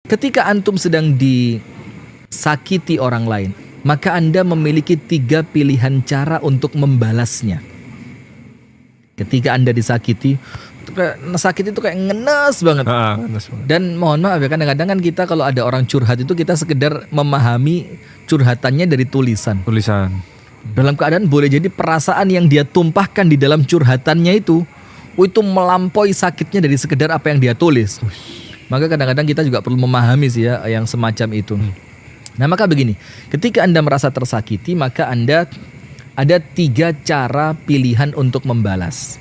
Ketika antum sedang disakiti orang lain, maka Anda memiliki 3 pilihan cara untuk membalasnya. Ketika Anda disakiti, sakit itu kayak ngenes banget. Dan mohon maaf ya, kadang-kadang kan kita kalau ada orang curhat itu kita sekedar memahami curhatannya dari tulisan. Dalam keadaan boleh jadi perasaan yang dia tumpahkan di dalam curhatannya itu melampaui sakitnya dari sekedar apa yang dia tulis. Maka kadang-kadang kita juga perlu memahami sih ya yang semacam itu. Nah maka begini, ketika Anda merasa tersakiti, maka Anda ada 3 cara pilihan untuk membalas.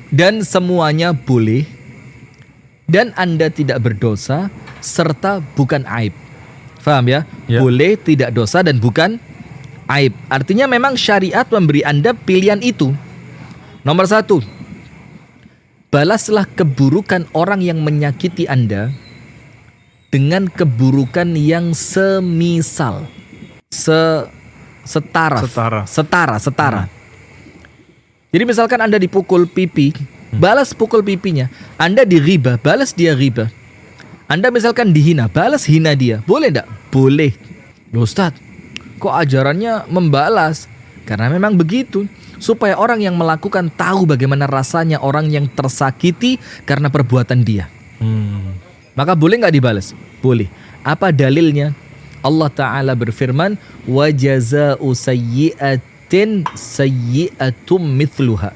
Dan semuanya boleh, dan Anda tidak berdosa, serta bukan aib. Faham ya? Boleh, tidak dosa, dan bukan aib. Artinya memang syariat memberi Anda pilihan itu. Nomor 1, balaslah keburukan orang yang menyakiti Anda dengan keburukan yang semisal, setara. Jadi misalkan Anda dipukul pipi, balas pukul pipinya. Anda diribah, balas dia ribah. Anda misalkan dihina, balas hina dia. Boleh enggak? Boleh. Loh Ustaz, kok ajarannya membalas? Karena memang begitu. Supaya orang yang melakukan tahu bagaimana rasanya orang yang tersakiti karena perbuatan dia. Maka boleh nggak dibalas? Boleh. Apa dalilnya? Allah Ta'ala berfirman, wa jaza'u sayyi'atin sayyi'atum mithluha.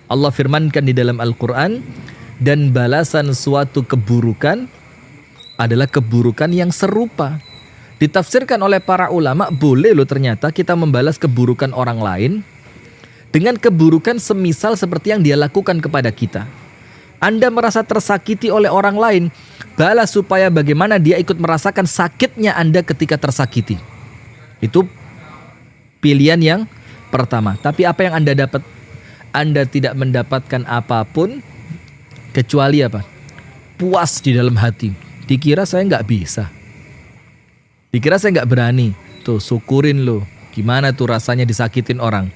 Allah firmankan di dalam Al-Quran, dan balasan suatu keburukan adalah keburukan yang serupa. Ditafsirkan oleh para ulama, boleh loh ternyata kita membalas keburukan orang lain dengan keburukan semisal seperti yang dia lakukan kepada kita. Anda merasa tersakiti oleh orang lain, balas supaya bagaimana dia ikut merasakan sakitnya Anda ketika tersakiti. Itu pilihan yang pertama. Tapi apa yang Anda dapat? Anda tidak mendapatkan apapun kecuali apa? Puas di dalam hati. Dikira saya nggak bisa. Dikira saya nggak berani. Tuh syukurin lo. Gimana tuh rasanya disakitin orang.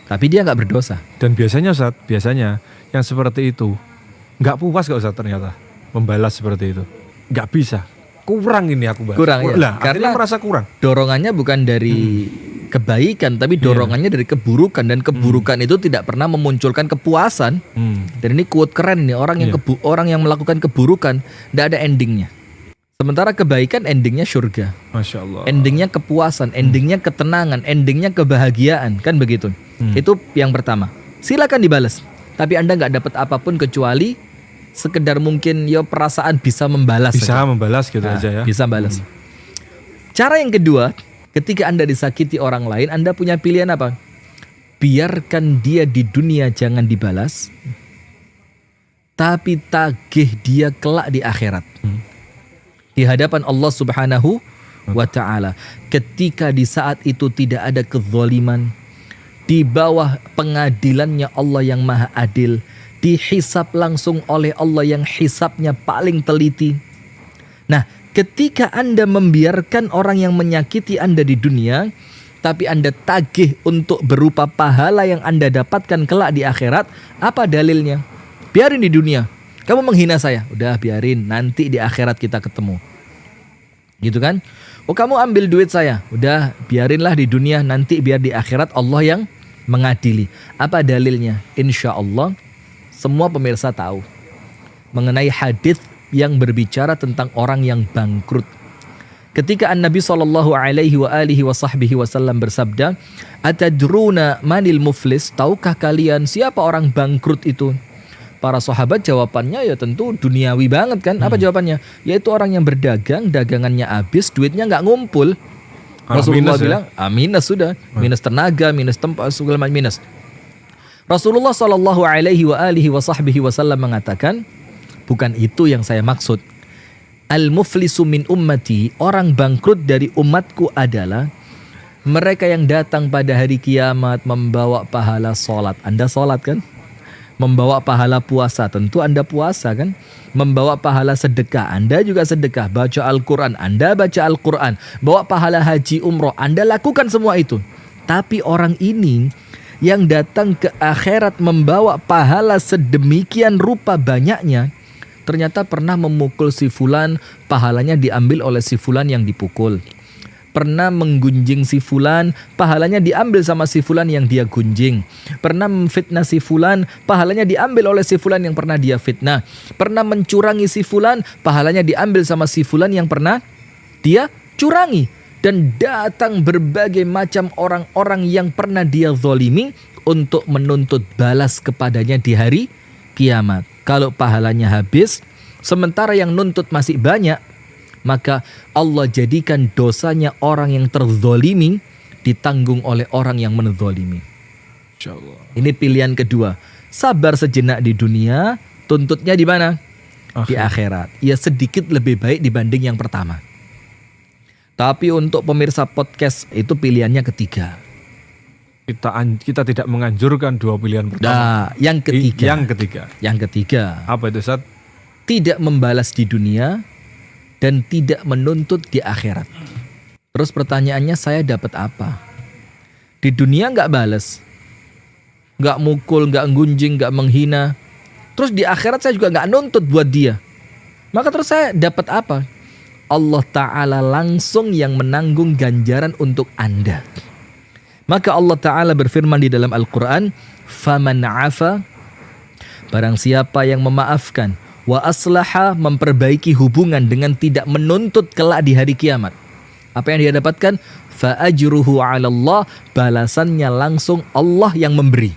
Tapi dia nggak berdosa. Dan biasanya Ustaz, yang seperti itu nggak puas nggak Ustaz ternyata membalas seperti itu. Nggak bisa. Kurang ini aku balas. Kurang ya. Lah, Karena merasa kurang. Dorongannya bukan dari kebaikan, tapi dorongannya dari keburukan, dan keburukan itu tidak pernah memunculkan kepuasan. Dan ini quote keren ini, orang yang melakukan keburukan tidak ada endingnya. Sementara kebaikan endingnya surga. Masya Allah. Endingnya kepuasan, endingnya ketenangan, endingnya kebahagiaan, kan begitu. Itu yang pertama. Silakan dibalas, tapi Anda nggak dapat apapun kecuali sekedar mungkin ya perasaan bisa membalas. Bisa saja. Membalas gitu aja ya. Bisa balas. Cara yang kedua, ketika Anda disakiti orang lain, Anda punya pilihan apa? Biarkan dia di dunia jangan dibalas, tapi tagih dia kelak di akhirat. Di hadapan Allah Subhanahu wa Ta'ala. Ketika di saat itu tidak ada kezaliman, di bawah pengadilannya Allah yang maha adil, dihisap langsung oleh Allah yang hisapnya paling teliti. Nah, ketika Anda membiarkan orang yang menyakiti Anda di dunia, tapi Anda tagih untuk berupa pahala yang Anda dapatkan kelak di akhirat, apa dalilnya? Biarin di dunia. Kamu menghina saya, udah biarin, nanti di akhirat kita ketemu. Gitu kan? Oh, kamu ambil duit saya, udah biarinlah di dunia, nanti biar di akhirat Allah yang mengadili. Apa dalilnya? Insya Allah semua pemirsa tahu mengenai hadis yang berbicara tentang orang yang bangkrut. Ketika Nabi SAW bersabda, atadruna manil muflis, tahukah kalian siapa orang bangkrut itu? Para sahabat jawabannya ya tentu duniawi banget kan. Apa jawabannya? Yaitu orang yang berdagang, dagangannya habis, duitnya nggak ngumpul. Rasulullah bilang, minus sudah, minus tenaga, minus tempat, segala macam minus. Rasulullah SAW mengatakan, bukan itu yang saya maksud. Al-muflisu min ummati, orang bangkrut dari umatku adalah mereka yang datang pada hari kiamat membawa pahala sholat. Anda sholat kan? Membawa pahala puasa, tentu Anda puasa kan? Membawa pahala sedekah, Anda juga sedekah. Baca Al-Quran, Anda baca Al-Quran. Bawa pahala haji umroh, Anda lakukan semua itu. Tapi orang ini yang datang ke akhirat membawa pahala sedemikian rupa banyaknya, ternyata pernah memukul si fulan, pahalanya diambil oleh si fulan yang dipukul. Pernah menggunjing si fulan, pahalanya diambil sama si fulan yang dia gunjing. Pernah memfitnah si fulan, pahalanya diambil oleh si fulan yang pernah dia fitnah. Pernah mencurangi si fulan, pahalanya diambil sama si fulan yang pernah dia curangi. Dan datang berbagai macam orang-orang yang pernah dia zalimi untuk menuntut balas kepadanya di hari kiamat. Kalau pahalanya habis, sementara yang nuntut masih banyak, maka Allah jadikan dosanya orang yang terzolimi ditanggung oleh orang yang menzolimi. Insyaallah. Ini pilihan kedua. Sabar sejenak di dunia, tuntutnya di mana? Di akhirat. Ya sedikit lebih baik dibanding yang pertama. Tapi untuk pemirsa podcast itu pilihannya ketiga. Kita tidak menganjurkan dua pilihan pertama. Nah, yang ketiga. Yang ketiga. Apa itu, Ustaz? Tidak membalas di dunia dan tidak menuntut di akhirat. Terus pertanyaannya, saya dapat apa? Di dunia nggak balas, nggak mukul, nggak gunjing, nggak menghina. Terus di akhirat saya juga nggak nuntut buat dia. Maka terus saya dapat apa? Allah Ta'ala langsung yang menanggung ganjaran untuk Anda. Maka Allah Ta'ala berfirman di dalam Al-Quran, "Faman 'afa", barang siapa yang memaafkan, wa aslaha, memperbaiki hubungan dengan tidak menuntut kelak di hari kiamat. Apa yang dia dapatkan? Fa ajruhu 'ala Allah, balasannya langsung Allah yang memberi.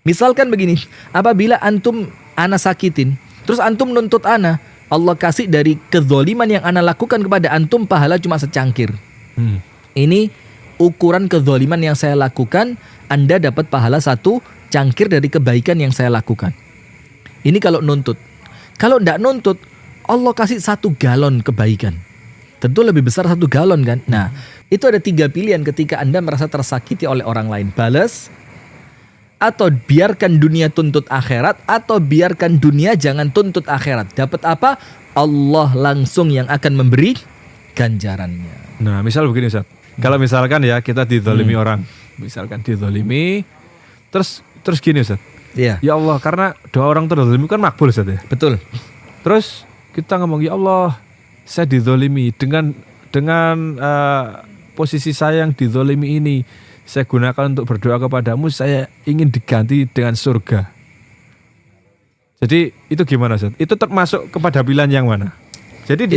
Misalkan begini, apabila antum ana sakitin, terus antum nuntut ana, Allah kasih dari kezoliman yang ana lakukan kepada antum pahala cuma secangkir. Ini ukuran kezoliman yang saya lakukan, Anda dapat pahala 1 cangkir dari kebaikan yang saya lakukan. Ini kalau nuntut. Kalau tidak nuntut, Allah kasih 1 galon kebaikan. Tentu lebih besar 1 galon kan. Nah, itu ada 3 pilihan ketika Anda merasa tersakiti oleh orang lain. Balas, atau biarkan dunia tuntut akhirat, atau biarkan dunia jangan tuntut akhirat. Dapat apa? Allah langsung yang akan memberi ganjarannya. Nah, misal begini, Ustaz. Kalau misalkan ya kita dizalimi orang. Misalkan dizalimi, terus gini, Ustaz. Iya. Ya Allah, karena doa orang terzalimi kan makbul, Ustaz ya. Betul. Terus kita ngomong, ya Allah, saya dizalimi dengan posisi saya yang dizalimi ini, saya gunakan untuk berdoa kepadamu, saya ingin diganti dengan surga. Jadi itu gimana, Ustaz? Itu termasuk kepada pilihan yang mana? Jadi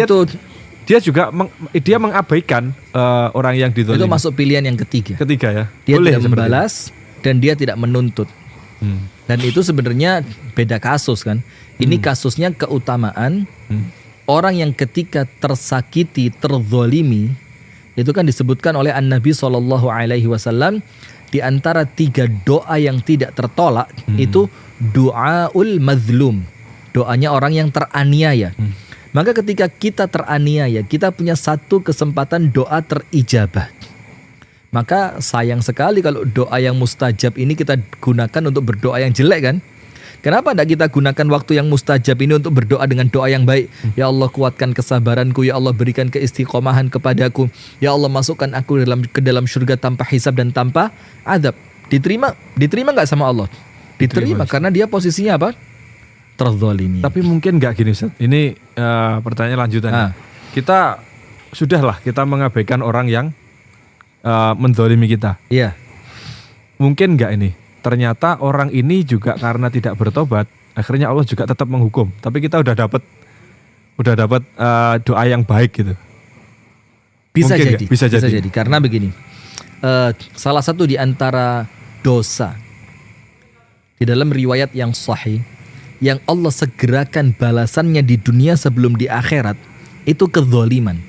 dia juga dia mengabaikan orang yang dizalimi. Itu masuk pilihan yang ketiga. Ketiga ya. Dia Boleh tidak membalas dan dia tidak menuntut. Dan itu sebenarnya beda kasus kan. Ini kasusnya keutamaan orang yang ketika tersakiti, terzolimi, itu kan disebutkan oleh An-Nabi SAW di antara 3 doa yang tidak tertolak itu doaul mazlum, doanya orang yang teraniaya. Maka ketika kita teraniaya, kita punya 1 kesempatan doa terijabah. Maka sayang sekali kalau doa yang mustajab ini kita gunakan untuk berdoa yang jelek kan. Kenapa tidak kita gunakan waktu yang mustajab ini untuk berdoa dengan doa yang baik? Ya Allah, kuatkan kesabaranku, ya Allah berikan keistiqomahan kepadaku, ya Allah masukkan aku ke dalam surga tanpa hisab dan tanpa azab. Diterima nggak sama Allah? Diterima karena dia posisinya apa? Terzalimi. Tapi mungkin nggak gini, Ustaz. Ini pertanyaan lanjutannya. Kita mengabaikan orang yang menzalimi kita. Iya. Mungkin nggak ini? Ternyata orang ini juga karena tidak bertobat, akhirnya Allah juga tetap menghukum. Tapi kita udah dapat doa yang baik gitu. Bisa Bisa jadi. Karena begini, salah satu di antara dosa di dalam riwayat yang sahih yang Allah segerakan balasannya di dunia sebelum di akhirat itu kezaliman.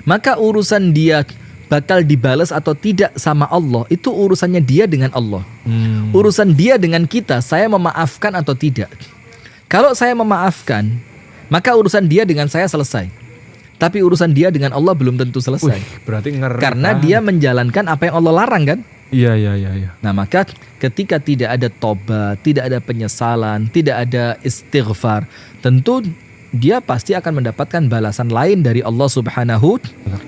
Maka urusan dia bakal dibalas atau tidak sama Allah, itu urusannya dia dengan Allah. Urusan dia dengan kita, saya memaafkan atau tidak. Kalau saya memaafkan, maka urusan dia dengan saya selesai. Tapi urusan dia dengan Allah belum tentu selesai. Berarti ngeri. Karena dia menjalankan apa yang Allah larang kan? Iya. Nah, maka ketika tidak ada tobat, tidak ada penyesalan, tidak ada istighfar, tentu dia pasti akan mendapatkan balasan lain dari Allah Subhanahu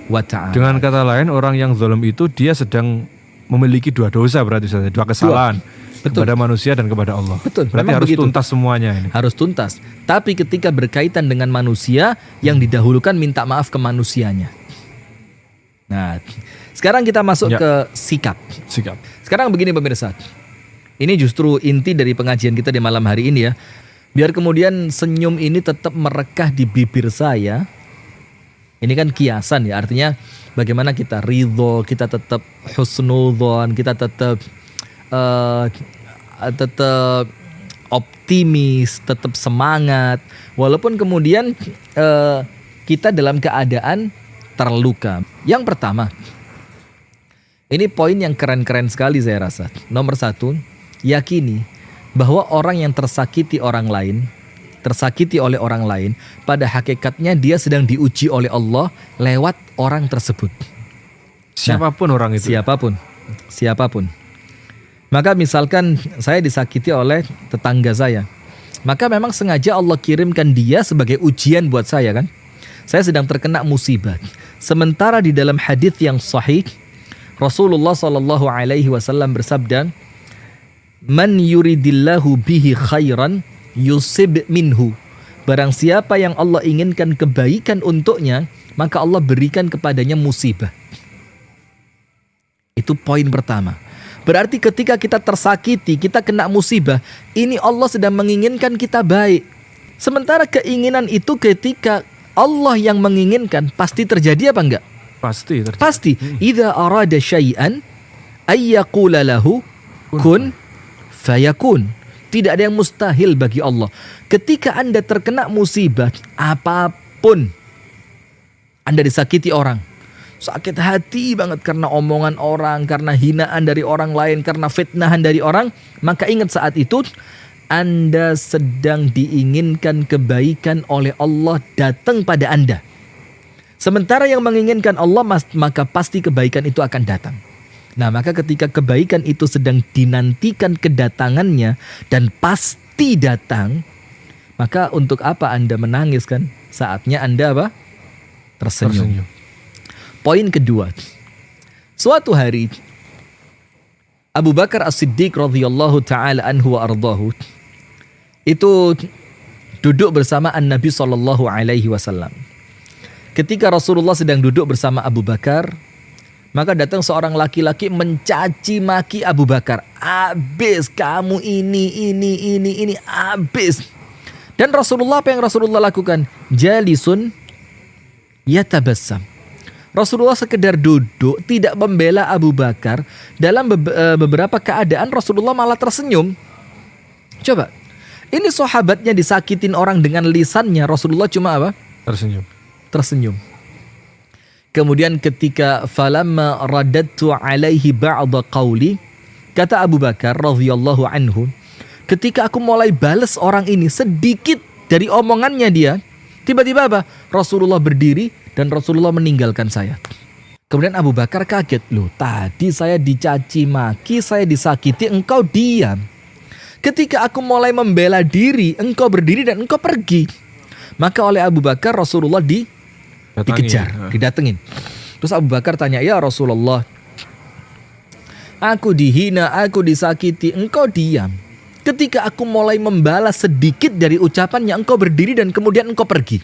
wa ta'ala. Dengan kata lain, orang yang zalim itu dia sedang memiliki 2 dosa berarti, 2 kesalahan. Betul. kepada manusia dan kepada Allah. Betul, Berarti memang harus begitu. tuntas semuanya ini. Harus tuntas. Tapi ketika berkaitan dengan manusia, yang didahulukan minta maaf ke manusianya. Nah, sekarang kita masuk Ya. ke sikap. Sikap. Sekarang begini pemirsa. Ini justru inti dari pengajian kita di malam hari ini ya. Biar kemudian senyum ini tetap merekah di bibir saya. Ini kan kiasan ya, artinya bagaimana kita ridho, kita tetap husnudzon, kita tetap optimis, tetap semangat, walaupun kemudian kita dalam keadaan terluka. Yang pertama, ini poin yang keren-keren sekali saya rasa. Nomor 1, yakini bahwa orang yang tersakiti orang lain, tersakiti oleh orang lain, pada hakikatnya dia sedang diuji oleh Allah lewat orang tersebut. Siapapun orang itu. Siapapun. Maka misalkan saya disakiti oleh tetangga saya, maka memang sengaja Allah kirimkan dia sebagai ujian buat saya kan. Saya sedang terkena musibah. Sementara di dalam hadis yang sahih, Rasulullah SAW bersabda, "Man yuridillahu bihi khairan yusib minhu." Barang siapa yang Allah inginkan kebaikan untuknya, maka Allah berikan kepadanya musibah. Itu poin pertama. Berarti ketika kita tersakiti, kita kena musibah, ini Allah sedang menginginkan kita baik. Sementara keinginan itu ketika Allah yang menginginkan, pasti terjadi apa enggak? Pasti terjadi. Pasti. Idza arada syai'an ayyaqula lahu kun fayakun. Tidak ada yang mustahil bagi Allah. Ketika Anda terkena musibah, apapun, Anda disakiti orang, sakit hati banget karena omongan orang, karena hinaan dari orang lain, karena fitnahan dari orang, maka ingat saat itu Anda sedang diinginkan kebaikan oleh Allah datang pada Anda. Sementara yang menginginkan Allah, maka pasti kebaikan itu akan datang. Nah, maka ketika kebaikan itu sedang dinantikan kedatangannya dan pasti datang, maka untuk apa Anda menangis kan? Saatnya Anda apa? Tersenyum. Poin kedua. Suatu hari Abu Bakar As-Siddiq radhiyallahu taala anhu wa ardahu itu duduk bersama An-Nabi sallallahu alaihi wasallam. Ketika Rasulullah sedang duduk bersama Abu Bakar, maka datang seorang laki-laki mencaci maki Abu Bakar. Abis kamu ini, abis. Dan Rasulullah, apa yang Rasulullah lakukan? Jalisun yatabassam. Rasulullah sekedar duduk, tidak membela Abu Bakar. Dalam beberapa keadaan Rasulullah malah tersenyum. Coba, ini sahabatnya disakitin orang dengan lisannya, Rasulullah cuma apa? Tersenyum. Kemudian ketika falamma radadtu alaihi ba'da qawli, kata Abu Bakar radhiyallahu anhu, ketika aku mulai balas orang ini sedikit dari omongannya dia, tiba-tiba apa? Rasulullah berdiri dan Rasulullah meninggalkan saya. Kemudian Abu Bakar kaget, loh tadi saya dicaci maki, saya disakiti, engkau diam. Ketika aku mulai membela diri, engkau berdiri dan engkau pergi. Maka oleh Abu Bakar Rasulullah dikejar, didatengin. Terus Abu Bakar tanya, ya Rasulullah, aku dihina, aku disakiti, engkau diam. Ketika aku mulai membalas sedikit dari ucapannya, engkau berdiri dan kemudian engkau pergi.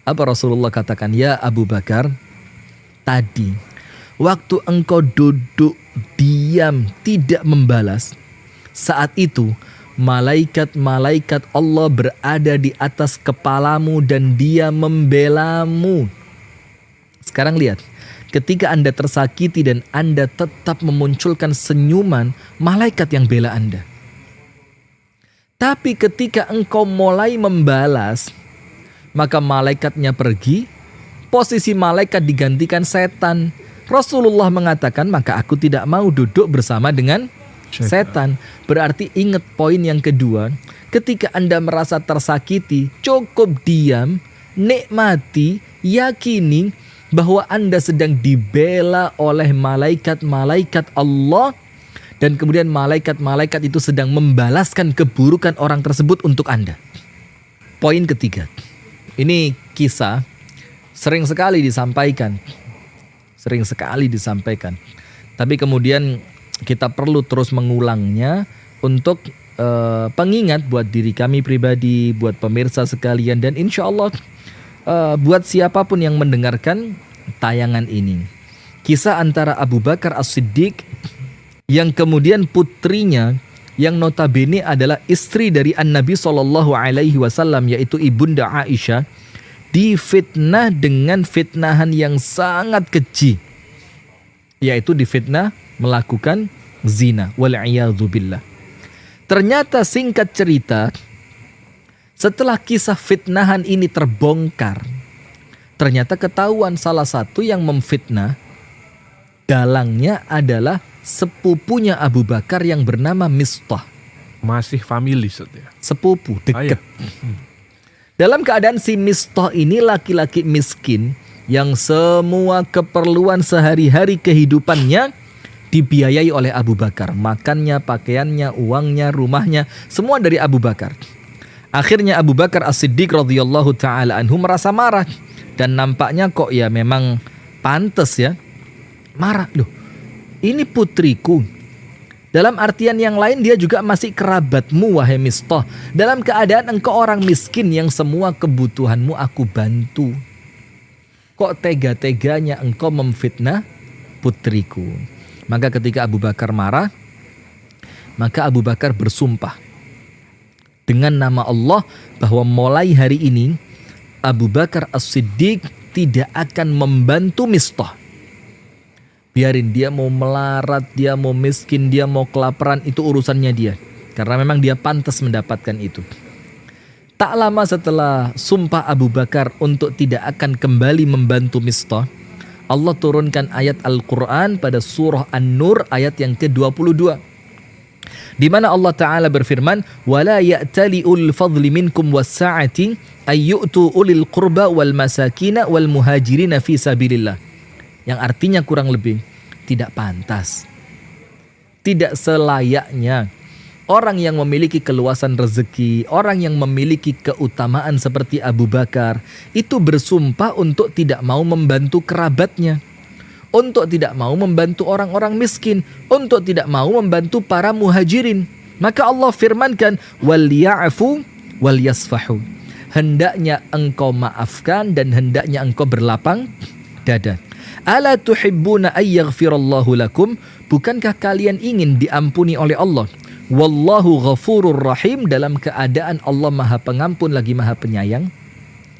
Apa Rasulullah katakan? Ya Abu Bakar, tadi waktu engkau duduk diam tidak membalas, saat itu malaikat-malaikat Allah berada di atas kepalamu dan dia membelamu. Sekarang lihat, ketika Anda tersakiti dan Anda tetap memunculkan senyuman, malaikat yang bela Anda. Tapi ketika engkau mulai membalas, maka malaikatnya pergi, posisi malaikat digantikan setan. Rasulullah mengatakan, maka aku tidak mau duduk bersama dengan setan. Berarti ingat poin yang kedua, ketika Anda merasa tersakiti, cukup diam, nikmati, yakini bahwa Anda sedang dibela oleh malaikat-malaikat Allah, dan kemudian malaikat-malaikat itu sedang membalaskan keburukan orang tersebut untuk Anda. Poin ketiga, ini kisah sering sekali disampaikan, tapi kemudian kita perlu terus mengulangnya untuk pengingat buat diri kami pribadi, buat pemirsa sekalian, dan insya Allah buat siapapun yang mendengarkan tayangan ini. Kisah antara Abu Bakar As-Siddiq yang kemudian putrinya yang notabene adalah istri dari An-Nabi SAW, yaitu Ibunda Aisyah, difitnah dengan fitnahan yang sangat keji, yaitu difitnah melakukan zina, wal'iyadzubillah. Ternyata singkat cerita, setelah kisah fitnahan ini terbongkar, ternyata ketahuan salah satu yang memfitnah dalangnya adalah sepupunya Abu Bakar yang bernama Mistah. Masih family setia. Sepupu, dekat. Iya. Dalam keadaan si Mistah ini laki-laki miskin yang semua keperluan sehari-hari kehidupannya dibiayai oleh Abu Bakar. Makannya, pakaiannya, uangnya, rumahnya, semua dari Abu Bakar. Akhirnya Abu Bakar As-Siddiq radhiyallahu ta'ala anhu merasa marah. Dan nampaknya kok ya memang pantas ya marah. Loh, ini putriku. Dalam artian yang lain dia juga masih kerabatmu wahai Mistah. Dalam keadaan engkau orang miskin yang semua kebutuhanmu aku bantu. Kok tega-teganya engkau memfitnah putriku? Maka ketika Abu Bakar marah, maka Abu Bakar bersumpah dengan nama Allah bahwa mulai hari ini Abu Bakar As-Siddiq tidak akan membantu Mistah. Biarin dia mau melarat, dia mau miskin, dia mau kelaparan, itu urusannya dia. Karena memang dia pantas mendapatkan itu. Tak lama setelah sumpah Abu Bakar untuk tidak akan kembali membantu Mistah, Allah turunkan ayat Al-Quran pada surah An-Nur ayat yang ke-22. Di mana Allah Ta'ala berfirman, وَلَا يَأْتَلِ أُولِي الْفَضْلِ مِنْكُمْ وَالسَّعَةِ أَنْ يُؤْتُوا أُولِي الْقُرْبَى وَالْمَسَاكِينَ وَالْمُهَاجِرِينَ فِي سَبِيلِ اللَّهِ. Yang artinya kurang lebih, tidak pantas, tidak selayaknya orang yang memiliki keluasan rezeki, orang yang memiliki keutamaan seperti Abu Bakar, itu bersumpah untuk tidak mau membantu kerabatnya, untuk tidak mau membantu orang-orang miskin, untuk tidak mau membantu para muhajirin. Maka Allah firmankan, wal ya'fu wal yasfahu. Hendaknya engkau maafkan dan hendaknya engkau berlapang dada. Ala tuhibbuna ayyaghfirallahu lakum? Bukankah kalian ingin diampuni oleh Allah? Wallahu ghafurur rahim, dalam keadaan Allah maha pengampun lagi maha penyayang.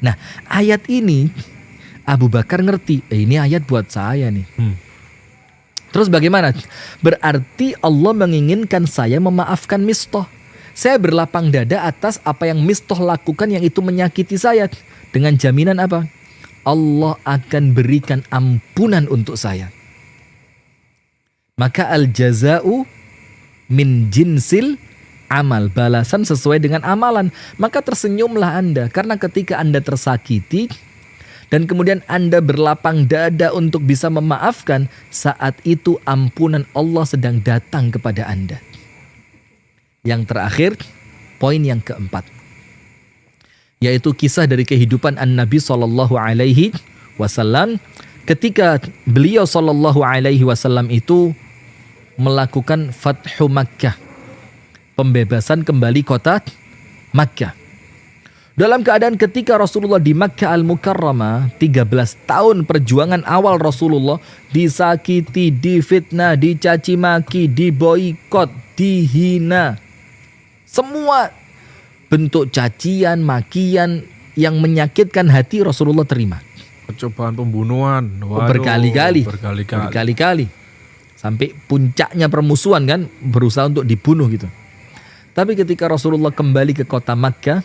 Nah, ayat ini Abu Bakar ngerti, ini ayat buat saya nih. Terus bagaimana? Berarti Allah menginginkan saya memaafkan Mistah. Saya berlapang dada atas apa yang Mistah lakukan yang itu menyakiti saya. Dengan jaminan apa? Allah akan berikan ampunan untuk saya. Maka al-jaza'u min jinsil amal, balasan sesuai dengan amalan. Maka tersenyumlah Anda, karena ketika Anda tersakiti dan kemudian Anda berlapang dada untuk bisa memaafkan, saat itu ampunan Allah sedang datang kepada Anda. Yang terakhir, poin yang keempat, yaitu kisah dari kehidupan An-Nabi SAW ketika beliau SAW itu melakukan Fathu Makkah, pembebasan kembali kota Makkah. Dalam keadaan ketika Rasulullah di Makkah Al-Mukarramah, 13 tahun perjuangan awal Rasulullah disakiti, difitnah, dicaci maki, diboikot, dihina. Semua bentuk cacian, makian yang menyakitkan hati Rasulullah terima. Percobaan pembunuhan. Waduh, berkali-kali. Sampai puncaknya permusuhan kan, berusaha untuk dibunuh gitu. Tapi ketika Rasulullah kembali ke kota Makkah,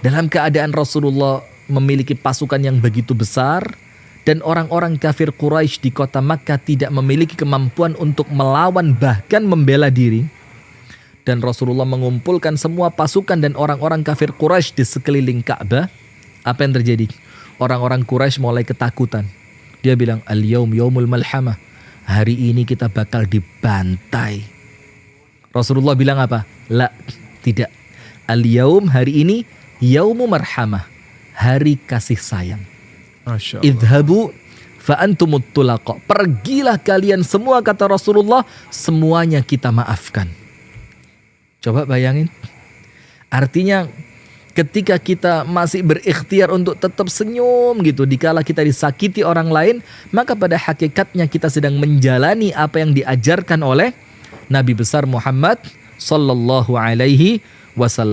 dalam keadaan Rasulullah memiliki pasukan yang begitu besar, dan orang-orang kafir Quraisy di kota Makkah tidak memiliki kemampuan untuk melawan bahkan membela diri, dan Rasulullah mengumpulkan semua pasukan dan orang-orang kafir Quraisy di sekeliling Ka'bah, apa yang terjadi? Orang-orang Quraisy mulai ketakutan. Dia bilang, al-yaum yaumul malhamah. Hari ini kita bakal dibantai. Rasulullah bilang apa? La, tidak. Al-yaum, hari ini, yaumu marhamah. Hari kasih sayang. Masya Allah. Idhabu fa'antumut tulaqa. Pergilah kalian semua, kata Rasulullah, semuanya kita maafkan. Coba bayangin. Artinya ketika kita masih berikhtiar untuk tetap senyum gitu dikala kita disakiti orang lain, maka pada hakikatnya kita sedang menjalani apa yang diajarkan oleh Nabi besar Muhammad sallallahu alaihi wasallam.